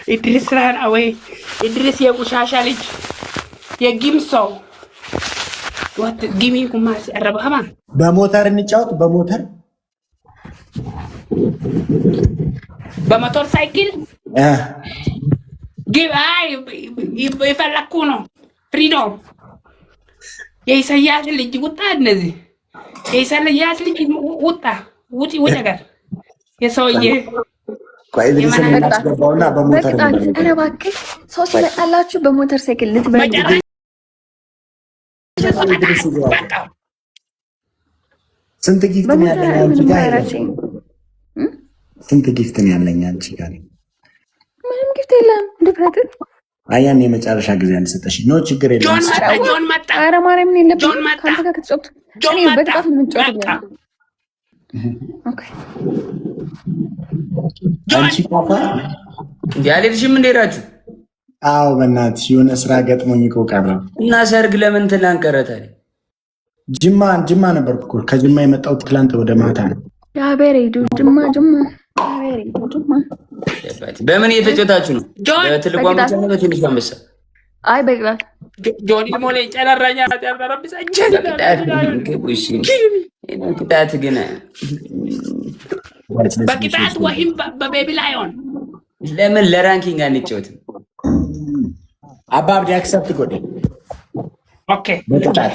ኢድሪስ ራን አወይ ኢድሪስ የቁሻሻ ልጅ የጊም ሰው ወጥ ጊሚ ኩማስ አረባማ በሞተር እንጫወት በሞተር ሳይክል ግባይ ይፈለኩ ነው ፍሪዶም የኢሳያስ ልጅ ውጣ እነዚህ የኢሳያስ ልጅ ውጪ ነገር የሰውዬ ቆይ ድረስ እናስገባውና በሞተር ኧረ እባክህ ሰው ሲመጣላችሁ በሞተር ሳይክል ልትበሉ ስንት ጊፍት ነው ያለኝ አንቺ ጋር? ስንት ጊፍት ነው ያለኝ አንቺ ጋር? ምንም ጊፍት የለም። ድፍረት አያን የመጨረሻ ጊዜ አልሰጠሽ ነው። ችግር የለም። ጆን መጣ። ኧረ ማርያምን የለብኝም። ካንተ ጋር ከተጫወቱ እኔ በቅጣት ምን ጫወት? ኦኬ አንቺ ፓፓ ያልልሽም እንደ ሄዳችሁ? አዎ በእናትሽ የሆነ ስራ ገጥሞኝ እኮ ቀረ እና ሰርግ ለምን ትላንት ቀረ ታዲያ? ጅማ ነበርኩ እኮ ከጅማ የመጣሁት ትላንት ወደ ማታ ነው። ያበሬዱ ጅማ በምን እየተጫወታችሁ ነው? በትልቋ አንበሳ ነው በትንሿ አንበሳ? አይ በቅጣት ጆኒ ሞሌ ጨረራኛ ያደረብኝ ቅጣት ግን በቅጣት ወይም በቤቢ ላይሆን ለምን ለራንኪንግ አንጫወትም? አባብዲ አክሰፕት ጎዴ ኦኬ በቅጣት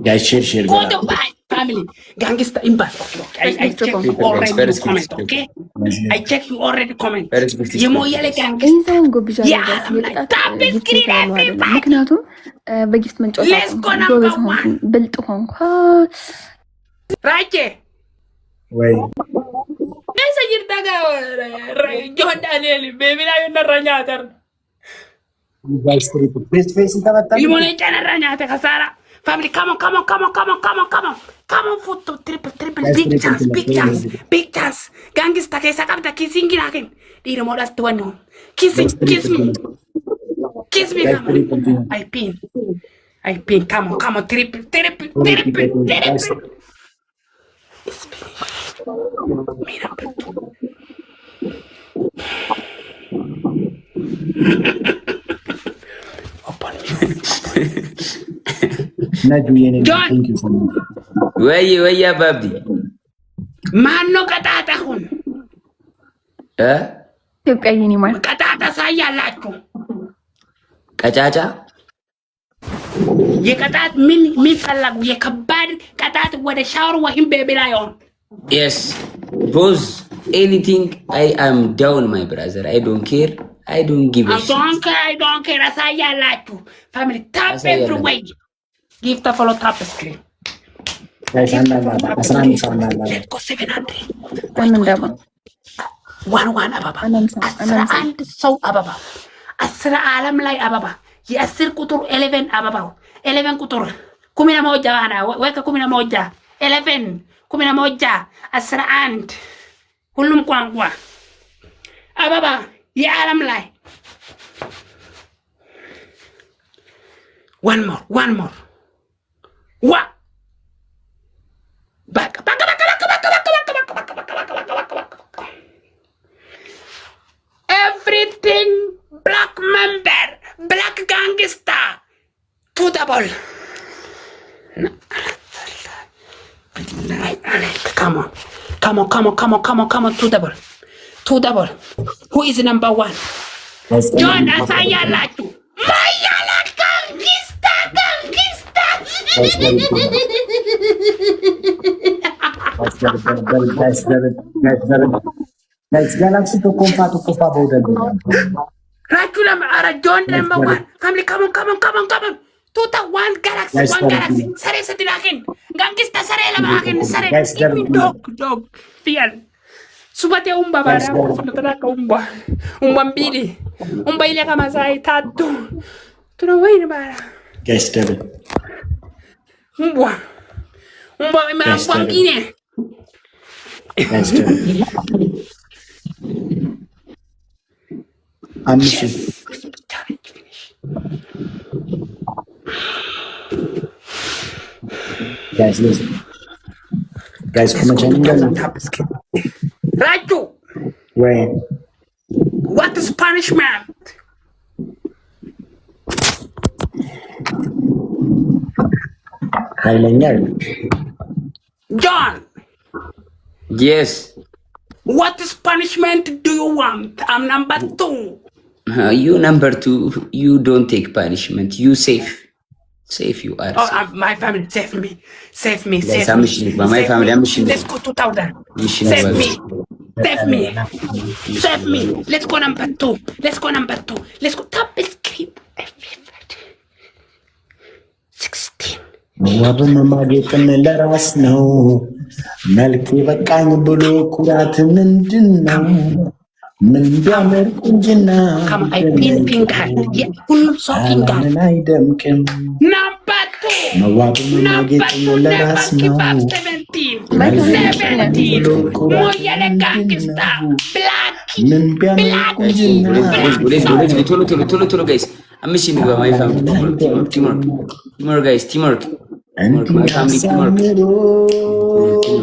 ጋይ ሼር go to my family gangster impact I check you already comment okay I check you already comment የሞያሌ ጋንግስተር ኢንሳን ጎብዣ ምክንያቱም በጊፍት መንጫወት ጎበዝ ሆንኩኝ ብልጥ ሆንኩ ራጄ ወይ ሰይር ታጋ ጆን ዳንኤል ቤቢ ላይ ነራኛ አተር ቤስት ፌስ ተመጣ ሊሞኔ ጨነራኛ ተከሳራ family come on photo triple big chance gangster kesa kapta kissing nakin diro modas tuano kiss me I pin come on triple mira ወይ አባብዲ ማነው ቀጣጣ ሁን ኢትዮጵያ የኔ ማለት ቀጣጣ ሳያላችሁ ቀጫጫ የቀጣት ምን ፈላጉ የከባድ ቀጣት ወደ ሻወር ወይም ቤቢ ላይ ሆን yes boss anything I am down my brother I don't care I don't give a shit I don't care ሳያላችሁ family tap everywhere give the follow tap screen guys let's go 700 ዋን አባባ 11 ሰው አባባ 10 ዓለም ላይ አባባ የ10 ቁጥር 11 አባባው 11 ቁጥር ኩሚና ሞጃ አና ወይ ኩሚና ሞጃ 11 ኩሚና ሞጃ 11 ሁሉም ቋንቋ አባባ የዓለም ላይ one more wa back everything black member black gangster to the ball come on to the ball who is number 1 John asayalatu mayala gangster guys galaxy to kompa bawda Rachula ara John number 1 family come on Tuta one galaxy sare sedilakin gangster sare la makin sare dog fial subate umba bara tunataka umba mbili umba ile kama saa 3 tunawaini bara guys devil umba mwingine guys devil amshi guys listen guys come on Raju ወይ punishment? John. Yes. What is punishment do you want? I'm number 2. You number 2. You don't take punishment. You safe. Safe you are. Oh, my family, save me. Save me, Yes, save I'm me. machine, but my Save family, me. I'm machine. Let's go 2000. Machine Save was- me. Save me. Save me. Let's go number 2. Let's go number 2. Let's go. Top screen. 16. መዋብም ማጌጥም ለራስ ነው። መልክ በቃኝ ብሎ ኩራት ምንድን ነው? ምን ቢያምር ቁንጅና Come on, I pin that. Yeah, ሁሉም ሰው pin that. ዓለምን አይደምቅም። Number 2. መዋብም ማጌጥም ለራስ ነው። 17. መልክ 17. ብሎ ኩራት Moyale gangsta. Black. ምን ቢያምር ቁንጅና ቶሎ guys. I'm machine with my family. Teamwork guys. Teamwork. እንዲህ My family teamwork. አሳምሮ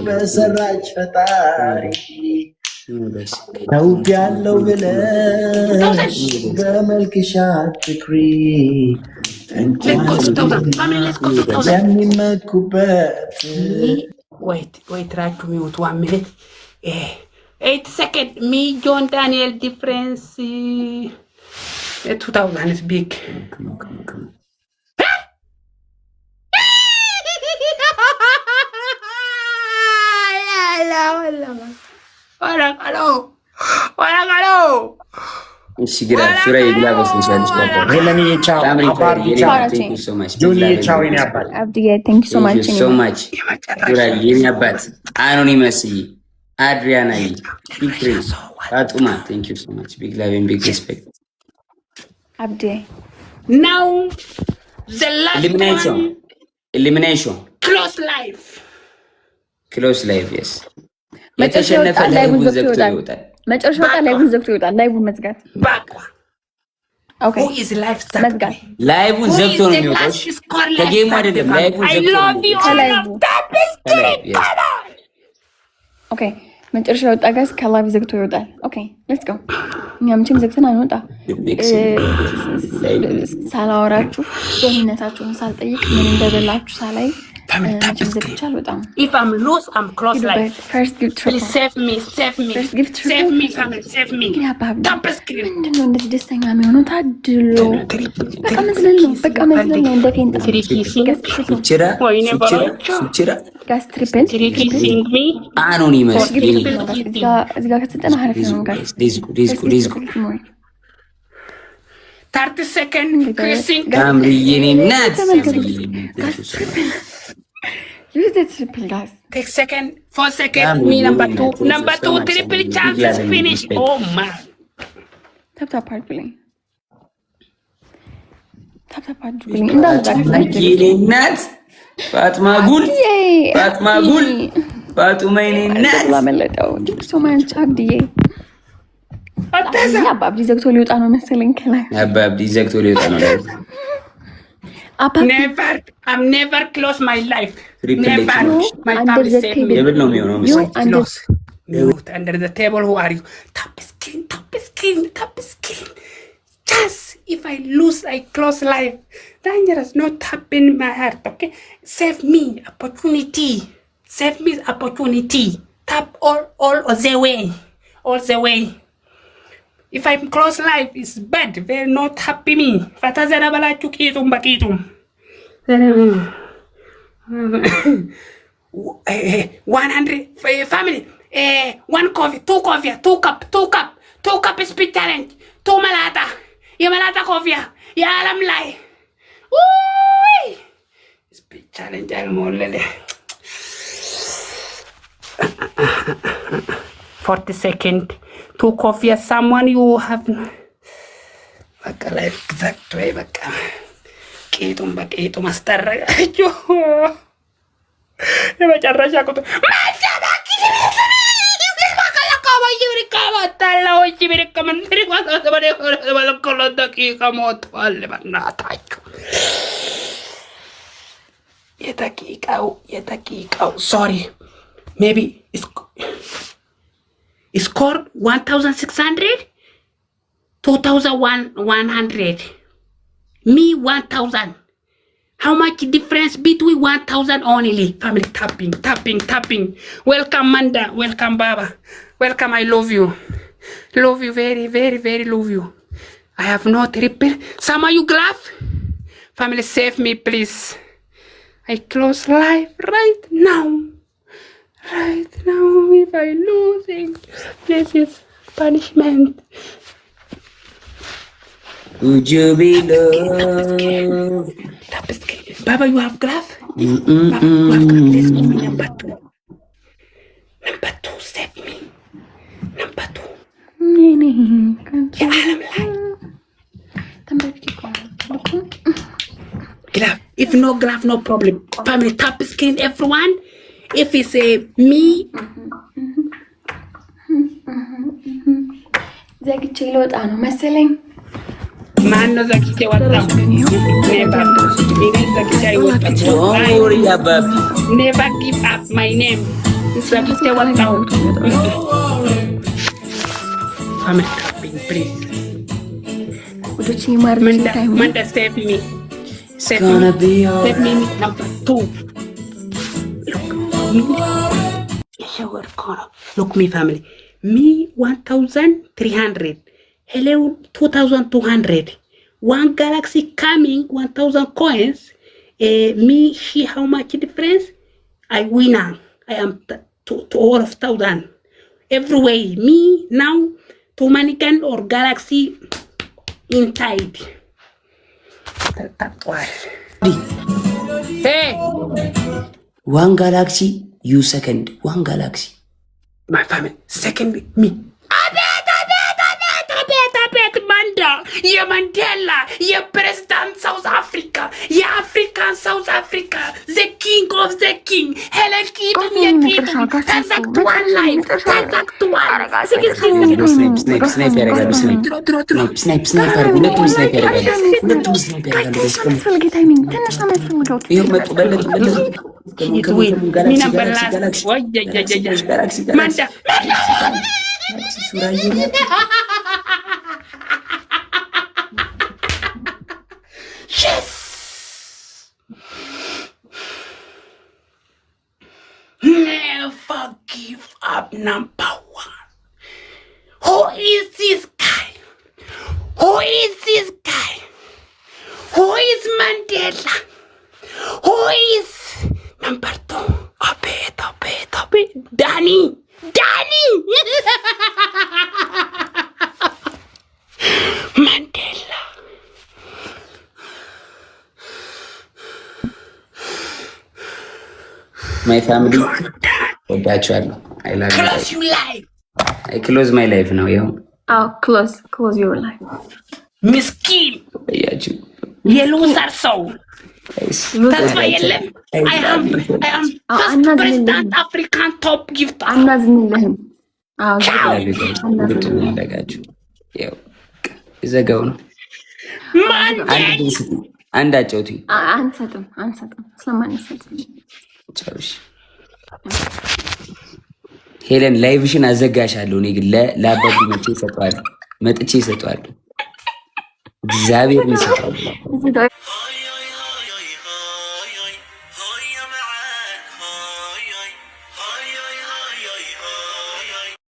በሰራች ፈጣሪ ተውብ ያለው ብለሽ በመልክሽ አትኩሪ። Let's go 2000. Family, let's go 2000. የሚመኩበት Wait, try to mute 1 minute. 8 seconds. Me, John Daniel, difference. 2000 is big. Hello. እሺ ግራ ሱራ ይግባ ወስንሻለሽ ባባ ሄለኒ ቻው ታምሪ አባር ታሪ ቻው thank you so much ጁሊ ቻው የኔ አባት አብድዬ thank you so thank much you so much ሱራ የኔ አባት አኖኒመስ አድሪያና ፒትሪ ፋጡማ thank you so much big love and big respect አብድዬ Now, the last elimination close life. yes የተሸነፈ ላይቡን ዘግቶ ይወጣል መጨረሻው ቃል ላይቡን ዘግቶ ይወጣል ላይቡን መዝጋት Back. ኦኬ Who is life መዝጋት ላይቡን Who ዘግቶ is ነው the የሚወጣው last score life ከጌሙ አይደለም sacrifice? ላይቡን I ዘግቶ ነው love you all ከላይቡ of that mystery. Yes. Come on. ኦኬ መጨረሻው ወጣ ጋዝ ከላይቭ ዘግቶ ይወጣል ኦኬ ሌትስ ጎ እኛም ቺም ዘግተን አንወጣ ሳላወራችሁ ደህንነታችሁን ሳልጠይቅ ምን እንደበላችሁ ሳላይ ዘግቻል በጣም If I'm loose, I'm close life. first give Please triple save me. First give triple. Save me, family. Save me. ግን አባብ Top screen. ምንድነው እንደዚህ ደስተኛ የሚሆነው ታድሎ በቃ መዝለል ነው እንደ ፌንጣ ሱችራ ጋስ ትሪፕል Anonymous. እዚህ ጋር ከተሰጠን አሪፍ ነው ጋስ Let's go. 30 seconds. Kissing. Tamri yeni nuts. use the triple guys 6 seconds. 4 seconds. Me number 2. Number 2. Triple chance is finished. Oh man. tap part playing tap part playing እንዳልዛ Yeni nuts. Fatma Gul. Fatma Gul. Fatuma yeni nuts. ላመለጠው so much አብዲዬ አባብ ዘግቶ ሊወጣ ነው መሰለኝ ከላይ አባብ ዘግቶ ሊወጣ ነው Never. I'm never close my life. Triple Never. H. My Under family the save table. me. Devil ነው የሚሆነው Close. Mute. Under the table. Who are you? Tap screen. Tap screen. Tap screen. Just if I lose, I close life. Dangerous. No tap in my heart. Okay. Save me. Opportunity. Save me. Opportunity. Tap all the way. All the way. If I'm close life, it's bad. They're not happy me. Fatazana balachu kitum bakitum. 100 family. 1 coffee, 2 coffee, 2 cup, 2 cup, 2 cup speed challenge. 2 malata. Ya malata coffee. Ya alam lai. Ooh! Speed challenge almolele. 40 seconds. 2 coffee. Someone you have. Baka life exact way. Baka. Kitum bakitum astaragacho. የመጨረሻ ቁጥር ማጃባኪ ታላዎች ቢርከመን ደቂቃ ሞቷል። በእናታችሁ የደቂቃው ሶሪ ሜቢ ስኮር 1600 2,100. Me 1,000. How much difference between 1,000 only? Family tapping. Welcome Manda, welcome Baba, welcome. I love you very love you. I have no triple. Some of you glove. Family save me please. I close live right now. If I losing, this is punishment. Would you be loved? Baba, you have glove? Baba, you have glove. Let's go me number 2. Number 2, save me. Number 2. Yeah, I'm glove. If no glove, no problem. Family, tap screen, everyone. If it's me. ዘግቼ ልወጣ ነው መሰለኝ። ማነው ዘግቼ ወጣሁ? Never give up my name. ዘግቼ ወጣሁ። Family tapping, please. ወዶች ይማር Manda save me. Save me number 2. Look me family. Me 1,300. Hello 2,200. One galaxy coming 1,000 coins. Me she how much difference? I winner. I am to all of 1,000. Every way. Me now to Manican or galaxy inside. That's why. Hey. One galaxy, you second. One galaxy. My family, second me. Abet, Manda, your Mandela, your president South Africa, your African South Africa, the king of the king, Helen Keaton, your kingdom, that's one life, that's one. Yes! Never give up, number 1. Who is this guy? Who is Mandela? Who is number 2? Abet. Danny! Mandela. My family, ወዳችኋለሁ። I love you. Close your life. I close my life now. ይኸው close your life. ምስኪን ያችሁ የሉዘር ሰው ተስፋ የለም። I am first president African top gifter. አናዝንልህም። ያደጋችሁ ያው ይዘጋው ነው። አንድ አጫውቱኝ። አንሰጥም ስለማንሰጥም ቻውሽ ሄለን ላይቭሽን አዘጋሻለሁ። እኔ ግን ለአባቢ መጥቼ ይሰጠዋል እግዚአብሔር ይሰጣል።